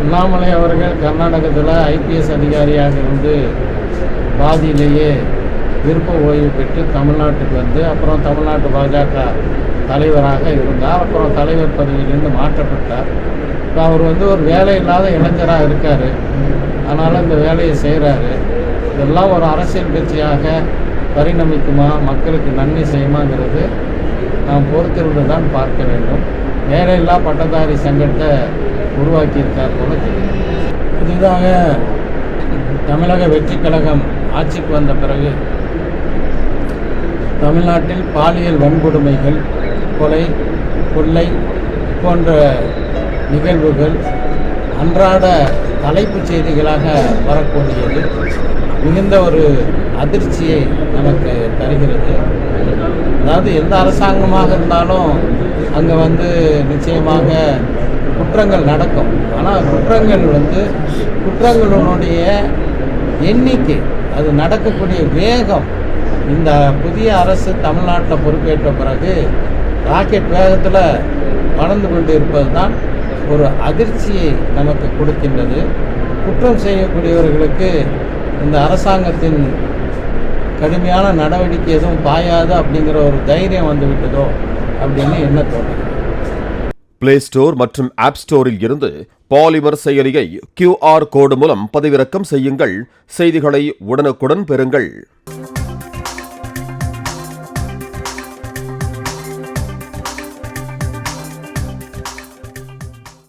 அண்ணாமலை அவர்கள் கர்நாடகத்தில் ஐபிஎஸ் அதிகாரியாக இருந்து பாதியிலேயே விருப்ப ஓய்வு பெற்று தமிழ்நாட்டுக்கு வந்து அப்புறம் தமிழ்நாட்டு பாஜக தலைவராக இருந்தார். அப்புறம் தலைவர் பதவியிலிருந்து மாற்றப்பட்டார். இப்போ அவர் வந்து ஒரு வேலை இல்லாத இளைஞராக இருக்கார். அதனால் இந்த வேலையை செய்கிறாரு. இதெல்லாம் ஒரு அரசியல் கட்சியாக பரிணமிக்குமா, மக்களுக்கு நன்மை செய்யுமாங்கிறது நாம் பொறுத்திருந்து தான் பார்க்க வேண்டும். வேலையில்லா பட்டதாரி சங்கத்தை உருவாக்கியிருக்கார் போல தெரியும். புதிதாக தமிழக வெற்றி கழகம் ஆட்சிக்கு வந்த பிறகு தமிழ்நாட்டில் பாலியல் வன்கொடுமைகள், கொலை, கொள்ளை போன்ற நிகழ்வுகள் அன்றாட தலைப்புச் செய்திகளாக வரக்கூடியது மிகுந்த ஒரு அதிர்ச்சியை நமக்கு தருகிறது. அதாவது எந்த அரசாங்கமாக இருந்தாலும் அங்கே வந்து நிச்சயமாக குற்றங்கள் நடக்கும். ஆனால் குற்றங்களுடைய எண்ணிக்கை, அது நடக்கக்கூடிய வேகம், இந்த புதிய அரசு தமிழ்நாட்டில் பொறுப்பேற்ற பிறகு ராக்கெட் வேகத்தில் வளர்ந்து கொண்டு இருப்பது தான் ஒரு அதிர்ச்சியை நமக்கு கொடுக்கின்றது. குற்றம் செய்யக்கூடியவர்களுக்கு இந்த அரசாங்கத்தின் கடுமையான நடவடிக்கை எதுவும் பாயாது அப்படிங்கிற ஒரு தைரியம் வந்து விட்டதோ அப்படின்னு என்ன தோணுது. பிளே ஸ்டோர் மற்றும் ஆப் ஸ்டோரில் இருந்து பாலிமர் செயலியை QR கோடு மூலம் பதிவிறக்கம் செய்யுங்கள். செய்திகளை உடனுக்குடன் பெறுங்கள்.